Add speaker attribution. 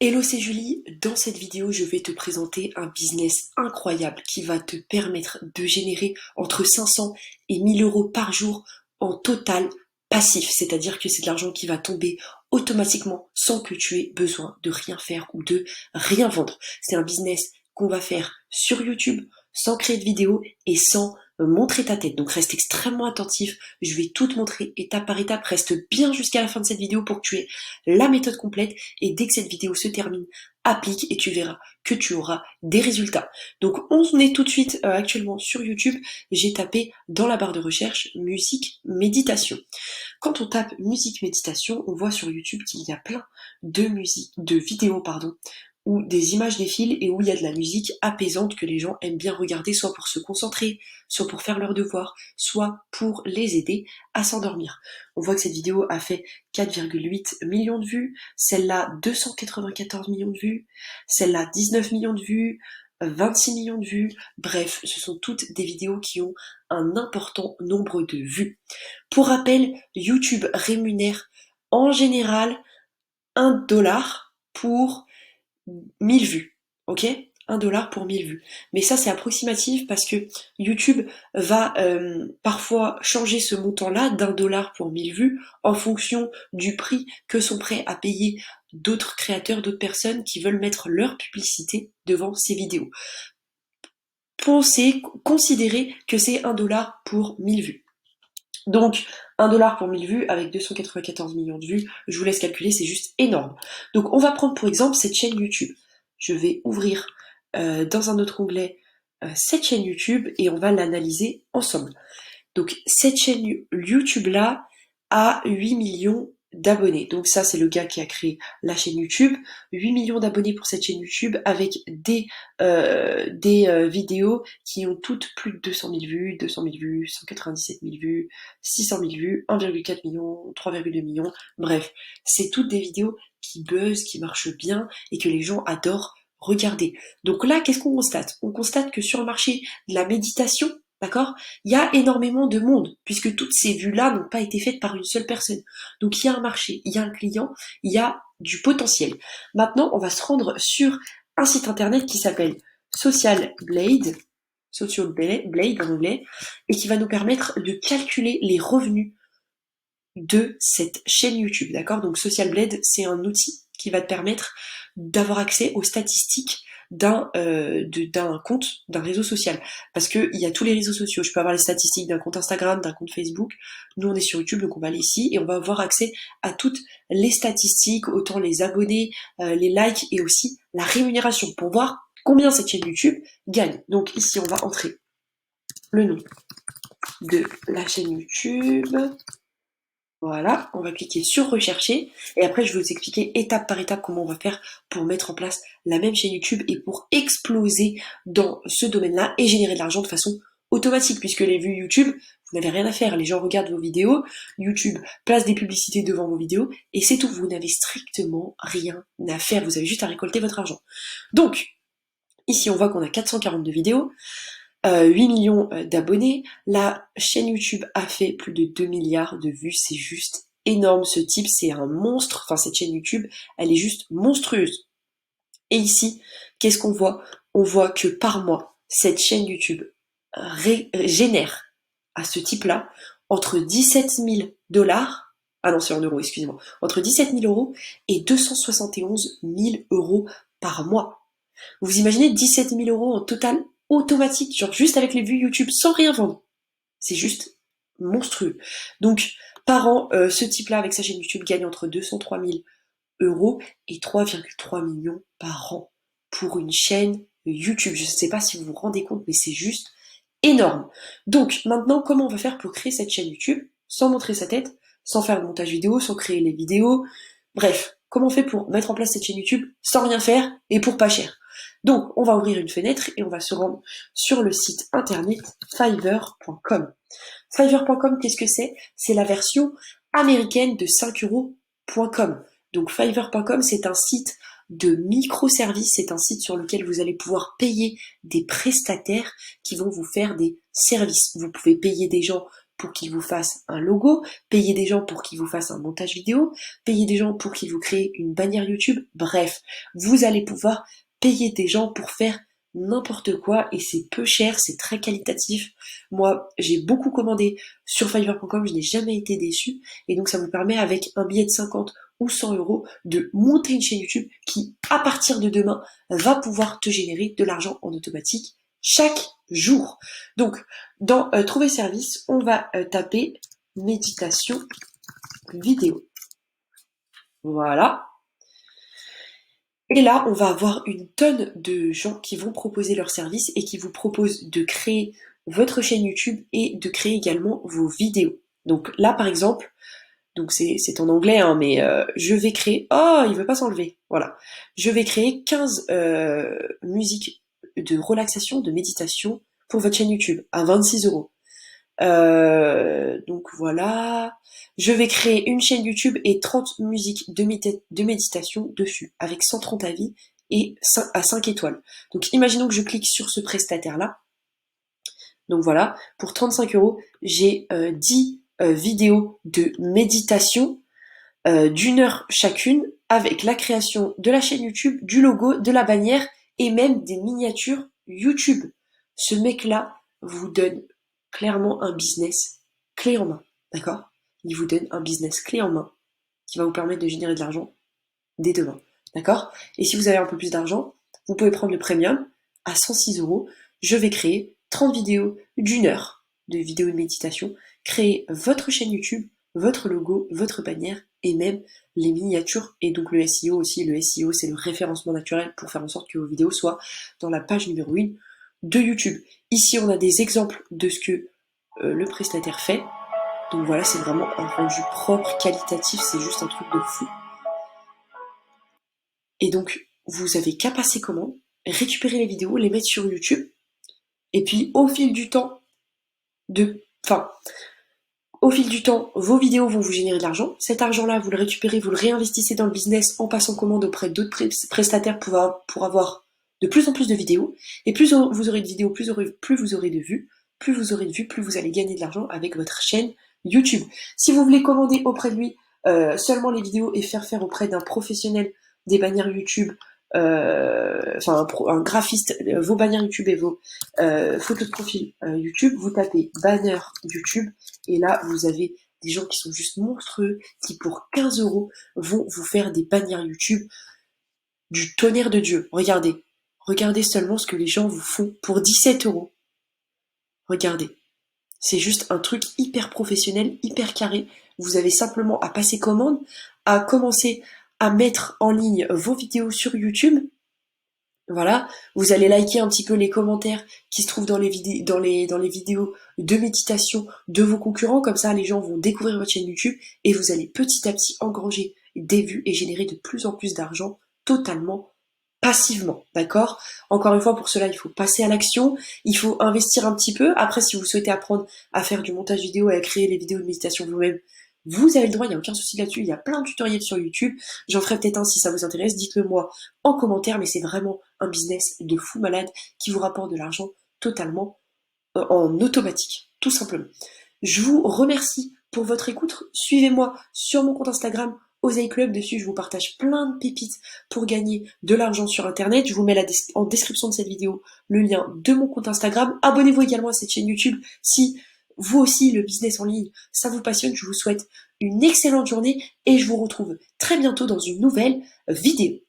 Speaker 1: Hello, c'est Julie. Dans cette vidéo, je vais te présenter un business incroyable qui va te permettre de générer entre 500 et 1000 euros par jour en total passif. C'est-à-dire que c'est de l'argent qui va tomber automatiquement sans que tu aies besoin de rien faire ou de rien vendre. C'est un business qu'on va faire sur YouTube sans créer de vidéo et sans montrer ta tête. Donc reste extrêmement attentif. Je vais tout te montrer étape par étape. Reste bien jusqu'à la fin de cette vidéo pour que tu aies la méthode complète. Et dès que cette vidéo se termine, applique et tu verras que tu auras des résultats. Donc on est tout de suite actuellement sur YouTube. J'ai tapé dans la barre de recherche musique méditation. Quand on tape musique méditation, on voit sur YouTube qu'il y a plein de vidéos où des images défilent et où il y a de la musique apaisante que les gens aiment bien regarder, soit pour se concentrer, soit pour faire leurs devoirs, soit pour les aider à s'endormir. On voit que cette vidéo a fait 4,8 millions de vues, celle-là 294 millions de vues, celle-là 19 millions de vues, 26 millions de vues, bref, ce sont toutes des vidéos qui ont un important nombre de vues. Pour rappel, YouTube rémunère en général 1$ pour 1000 vues, ok? 1$ pour 1000 vues. Mais ça, c'est approximatif parce que YouTube va parfois changer ce montant-là d'1$ pour 1000 vues en fonction du prix que sont prêts à payer d'autres créateurs, d'autres personnes qui veulent mettre leur publicité devant ces vidéos. Considérez que c'est 1$ pour 1000 vues. Donc, 1$ pour 1000 vues avec 294 millions de vues, je vous laisse calculer, c'est juste énorme. Donc, on va prendre pour exemple cette chaîne YouTube. Je vais ouvrir dans un autre onglet cette chaîne YouTube et on va l'analyser ensemble. Donc, cette chaîne YouTube-là a 8 millions d'abonnés. Donc ça, c'est le gars qui a créé la chaîne YouTube. 8 millions d'abonnés pour cette chaîne YouTube avec des vidéos qui ont toutes plus de 200 000 vues, 200 000 vues, 197 000 vues, 600 000 vues, 1,4 million, 3,2 millions. Bref, c'est toutes des vidéos qui buzzent, qui marchent bien et que les gens adorent regarder. Donc là, qu'est-ce qu'on constate? On constate que sur le marché de la méditation, d'accord, il y a énormément de monde, puisque toutes ces vues-là n'ont pas été faites par une seule personne. Donc il y a un marché, il y a un client, il y a du potentiel. Maintenant, on va se rendre sur un site internet qui s'appelle Social Blade en anglais, et qui va nous permettre de calculer les revenus de cette chaîne YouTube, d'accord? Donc Social Blade, c'est un outil qui va te permettre d'avoir accès aux statistiques d'un compte, d'un réseau social. Parce que il y a tous les réseaux sociaux. Je peux avoir les statistiques d'un compte Instagram, d'un compte Facebook. Nous, on est sur YouTube, donc on va aller ici et on va avoir accès à toutes les statistiques, autant les abonnés, les likes et aussi la rémunération pour voir combien cette chaîne YouTube gagne. Donc ici, on va entrer le nom de la chaîne YouTube. Voilà, on va cliquer sur rechercher et après je vais vous expliquer étape par étape comment on va faire pour mettre en place la même chaîne YouTube et pour exploser dans ce domaine-là et générer de l'argent de façon automatique puisque les vues YouTube, vous n'avez rien à faire, les gens regardent vos vidéos, YouTube place des publicités devant vos vidéos et c'est tout, vous n'avez strictement rien à faire, vous avez juste à récolter votre argent. Donc, ici on voit qu'on a 442 vidéos, 8 millions d'abonnés. La chaîne YouTube a fait plus de 2 milliards de vues. C'est juste énorme. Ce type, c'est un monstre. Enfin, cette chaîne YouTube, elle est juste monstrueuse. Et ici, qu'est-ce qu'on voit? On voit que par mois, cette chaîne YouTube génère à ce type-là entre 17 000 dollars. Ah non, c'est en euros, excusez-moi. Entre 17 000 euros et 271 000 euros par mois. Vous imaginez 17 000 euros en total automatique, genre juste avec les vues YouTube sans rien vendre. C'est juste monstrueux. Donc, par an, ce type-là, avec sa chaîne YouTube, gagne entre 203 000 euros et 3,3 millions par an pour une chaîne YouTube. Je ne sais pas si vous vous rendez compte, mais c'est juste énorme. Donc, maintenant, comment on va faire pour créer cette chaîne YouTube sans montrer sa tête, sans faire le montage vidéo, sans créer les vidéos? Bref, comment on fait pour mettre en place cette chaîne YouTube sans rien faire et pour pas cher? Donc, on va ouvrir une fenêtre et on va se rendre sur le site internet Fiverr.com. Fiverr.com, qu'est-ce que c'est? C'est la version américaine de 5euros.com. Donc, Fiverr.com, c'est un site de microservices, c'est un site sur lequel vous allez pouvoir payer des prestataires qui vont vous faire des services. Vous pouvez payer des gens pour qu'ils vous fassent un logo, payer des gens pour qu'ils vous fassent un montage vidéo, payer des gens pour qu'ils vous créent une bannière YouTube. Bref, vous allez pouvoir payer des gens pour faire n'importe quoi et c'est peu cher, c'est très qualitatif. Moi, j'ai beaucoup commandé sur Fiverr.com, je n'ai jamais été déçue et donc ça vous permet avec un billet de 50 ou 100 euros de monter une chaîne YouTube qui, à partir de demain, va pouvoir te générer de l'argent en automatique chaque jour. Donc, dans Trouver service, on va taper méditation vidéo. Voilà. Et là, on va avoir une tonne de gens qui vont proposer leurs services et qui vous proposent de créer votre chaîne YouTube et de créer également vos vidéos. Donc là, par exemple, donc c'est en anglais, hein, mais je vais créer... Oh, il veut pas s'enlever. Voilà. Je vais créer 15 musiques de relaxation, de méditation pour votre chaîne YouTube à 26 euros. Donc voilà. Je vais créer une chaîne YouTube et 30 musiques de méditation dessus, avec 130 avis et 5 étoiles. Donc imaginons que je clique sur ce prestataire-là. Donc voilà, pour 35 euros, j'ai 10 vidéos de méditation d'une heure chacune, avec la création de la chaîne YouTube, du logo, de la bannière et même des miniatures YouTube. Ce mec-là vous donne clairement un business clé en main, d'accord? Il vous donne un business clé en main qui va vous permettre de générer de l'argent dès demain, d'accord? Et si vous avez un peu plus d'argent, vous pouvez prendre le premium à 106 euros. Je vais créer 30 vidéos d'une heure de vidéos de méditation, créer votre chaîne YouTube, votre logo, votre bannière et même les miniatures et donc le SEO aussi. Le SEO, c'est le référencement naturel pour faire en sorte que vos vidéos soient dans la page numéro 1 de YouTube. Ici, on a des exemples de ce que le prestataire fait. Donc voilà, c'est vraiment un rendu propre, qualitatif, c'est juste un truc de fou. Et donc, vous avez qu'à passer commande, récupérer les vidéos, les mettre sur YouTube, et puis au fil du temps, vos vidéos vont vous générer de l'argent. Cet argent-là, vous le récupérez, vous le réinvestissez dans le business en passant commande auprès d'autres prestataires pour avoir de plus en plus de vidéos. Et plus vous aurez de vidéos, plus vous aurez de vues, plus vous aurez de vues, plus vous allez gagner de l'argent avec votre chaîne YouTube. Si vous voulez commander auprès de lui seulement les vidéos et faire auprès d'un professionnel des bannières YouTube, un graphiste, vos bannières YouTube et vos photos de profil YouTube, vous tapez banner YouTube et là vous avez des gens qui sont juste monstrueux qui pour 15 euros vont vous faire des bannières YouTube du tonnerre de Dieu. Regardez seulement ce que les gens vous font pour 17 euros. Regardez. C'est juste un truc hyper professionnel, hyper carré. Vous avez simplement à passer commande, à commencer à mettre en ligne vos vidéos sur YouTube. Voilà, vous allez liker un petit peu les commentaires qui se trouvent dans les vidéos de méditation de vos concurrents, comme ça les gens vont découvrir votre chaîne YouTube et vous allez petit à petit engranger des vues et générer de plus en plus d'argent totalement passivement, d'accord? Encore une fois, pour cela, il faut passer à l'action, il faut investir un petit peu. Après, si vous souhaitez apprendre à faire du montage vidéo et à créer les vidéos de méditation vous-même, vous avez le droit, il n'y a aucun souci là-dessus, il y a plein de tutoriels sur YouTube. J'en ferai peut-être un si ça vous intéresse, dites-le moi en commentaire, mais c'est vraiment un business de fou malade qui vous rapporte de l'argent totalement en automatique, tout simplement. Je vous remercie pour votre écoute. Suivez-moi sur mon compte Instagram, Oseille Club. Dessus, je vous partage plein de pépites pour gagner de l'argent sur Internet. Je vous mets en description de cette vidéo le lien de mon compte Instagram. Abonnez-vous également à cette chaîne YouTube si vous aussi, le business en ligne, ça vous passionne. Je vous souhaite une excellente journée et je vous retrouve très bientôt dans une nouvelle vidéo.